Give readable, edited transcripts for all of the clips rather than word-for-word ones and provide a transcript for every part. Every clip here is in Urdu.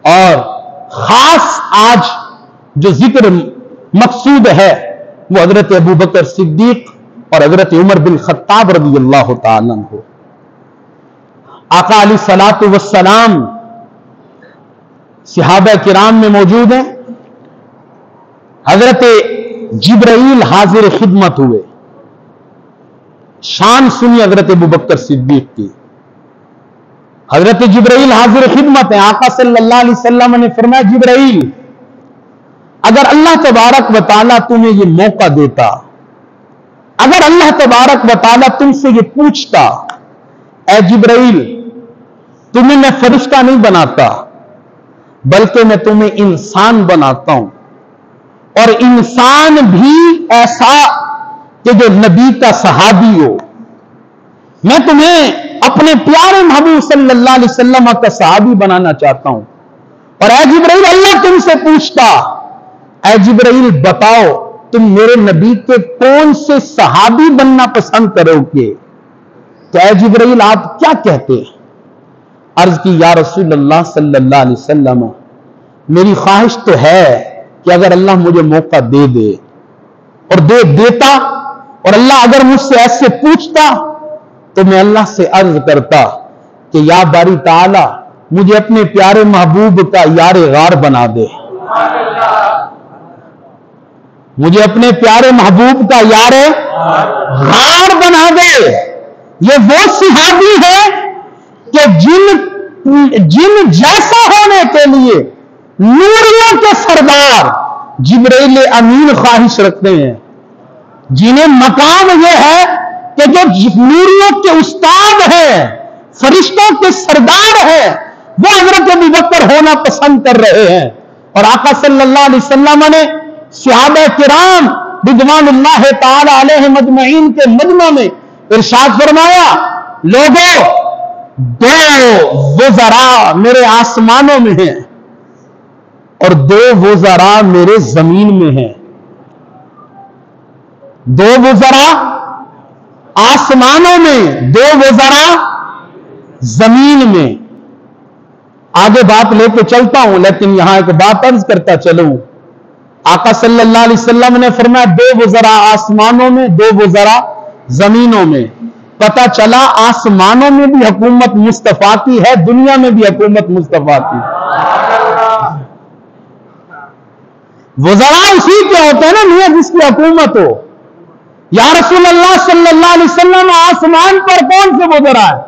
اور خاص آج جو ذکر مقصود ہے وہ حضرت ابوبکر صدیق اور حضرت عمر بن خطاب رضی اللہ تعالیٰ عنہ. آقا علیہ الصلوۃ والسلام صحابہ کرام میں موجود ہیں. حضرت جبرائیل حاضر خدمت ہوئے. شان سنی حضرت ابوبکر صدیق کی. حضرت جبرائیل حاضر خدمت ہیں. آقا صلی اللہ علیہ وسلم نے فرمایا جبرائیل اگر اللہ تبارک و تعالیٰ تمہیں یہ موقع دیتا, اگر اللہ تبارک و تعالیٰ تم سے یہ پوچھتا اے جبرائیل تمہیں میں فرشتہ نہیں بناتا بلکہ میں تمہیں انسان بناتا ہوں, اور انسان بھی ایسا کہ جو نبی کا صحابی ہو, میں تمہیں اپنے پیارے محبوب صلی اللہ علیہ وسلم کا صحابی بنانا چاہتا ہوں, اور اے جبرائیل اللہ تم سے پوچھتا اے جبرائیل بتاؤ تم میرے نبی کے کون سے صحابی بننا پسند کرو گے, تو اے جبرائیل آپ کیا کہتے ہیں؟ عرض کی یا رسول اللہ صلی اللہ علیہ وسلم میری خواہش تو ہے کہ اگر اللہ مجھے موقع دے دے اور دے دیتا, اور اللہ اگر مجھ سے ایسے پوچھتا تو میں اللہ سے عرض کرتا کہ یا باری تعالی مجھے اپنے پیارے محبوب کا یار غار بنا دے, مجھے اپنے پیارے محبوب کا یار غار بنا دے. یہ وہ صحابی ہے کہ جن جیسا ہونے کے لیے نوریوں کے سردار جبرائیل امین خواہش رکھتے ہیں, جنہیں مقام یہ ہے کہ جو نوریوں کے استاد ہیں, فرشتوں کے سردار ہیں, وہ حضرت ابوبکر ہونا پسند کر رہے ہیں. اور آقا صلی اللہ علیہ وسلم نے صحابہ کرام رضوان اللہ تعالی علیہم اجمعین کے مجمع میں ارشاد فرمایا لوگوں دو وزراء میرے آسمانوں میں ہیں اور دو وزراء میرے زمین میں ہیں. دو وزراء آسمانوں میں, دو وزراء زمین میں. آگے بات لے کے چلتا ہوں لیکن یہاں ایک بات عرض کرتا چلوں. آقا صلی اللہ علیہ وسلم نے فرمایا دو وزراء آسمانوں میں, دو وزراء زمینوں میں. پتہ چلا آسمانوں میں بھی حکومت مصطفیٰ کی ہے, دنیا میں بھی حکومت مصطفیٰ کی. وزراء اسی کے ہوتے ہیں نا میاں جس کی حکومت ہو. یا رسول اللہ صلی اللہ علیہ وسلم آسمان پر کون سے وزراء ہیں؟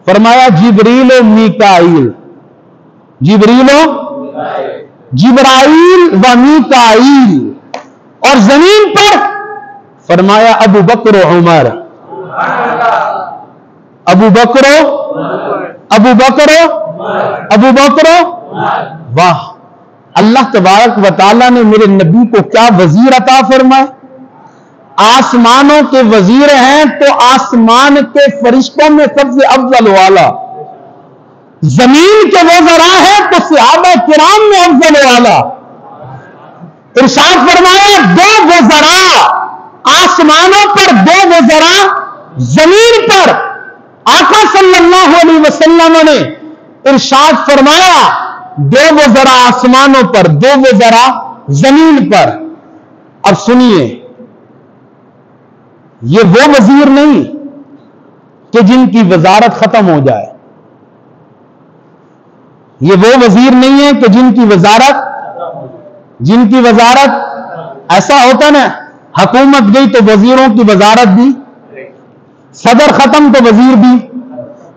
فرمایا جبریل و میکائیل, جبرائیل و میکائیل. اور زمین پر فرمایا ابو بکر و عمر, ابو بکر. واہ, اللہ تبارک و تعالیٰ نے میرے نبی کو کیا وزیر عطا فرمائے. آسمانوں کے وزیر ہیں تو آسمان کے فرشتوں میں سب سے افضل والا, زمین کے وزراء ہیں تو صحابہ کرام میں افضل والا. ارشاد فرمایا دو وزراء آسمانوں پر, دو وزراء زمین پر. آقا صلی اللہ علیہ وسلم نے ارشاد فرمایا دو وزراء آسمانوں پر, دو وزراء زمین پر. اب سنیے, یہ وہ وزیر نہیں کہ جن کی وزارت ختم ہو جائے, یہ وہ وزیر نہیں ہے کہ جن کی وزارت ایسا ہوتا نا, حکومت گئی تو وزیروں کی وزارت بھی, صدر ختم تو وزیر بھی,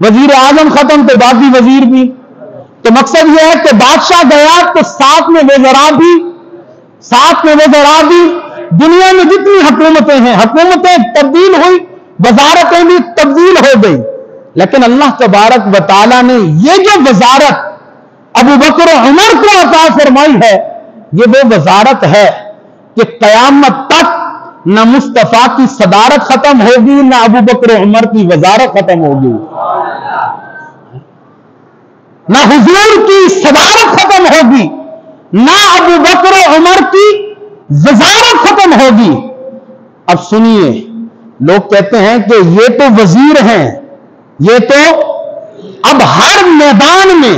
وزیر اعظم ختم تو باقی وزیر بھی. تو مقصد یہ ہے کہ بادشاہ گیا تو ساتھ میں وزراء بھی. دنیا میں جتنی حکومتیں ہیں, حکومتیں تبدیل ہوئی, وزارتیں بھی تبدیل ہو گئی, لیکن اللہ تبارک و تعالیٰ نے یہ جو وزارت ابو بکر و عمر کو عطا فرمائی ہے, یہ وہ وزارت ہے کہ قیامت تک نہ مصطفیٰ کی صدارت ختم ہوگی نہ ابو بکر و عمر کی وزارت ختم ہوگی, نہ حضور کی صدارت ختم ہوگی نہ ابو بکر و عمر کی وزارت ختم ہوگی. اب سنیے, لوگ کہتے ہیں کہ یہ تو وزیر ہیں, یہ تو اب ہر میدان میں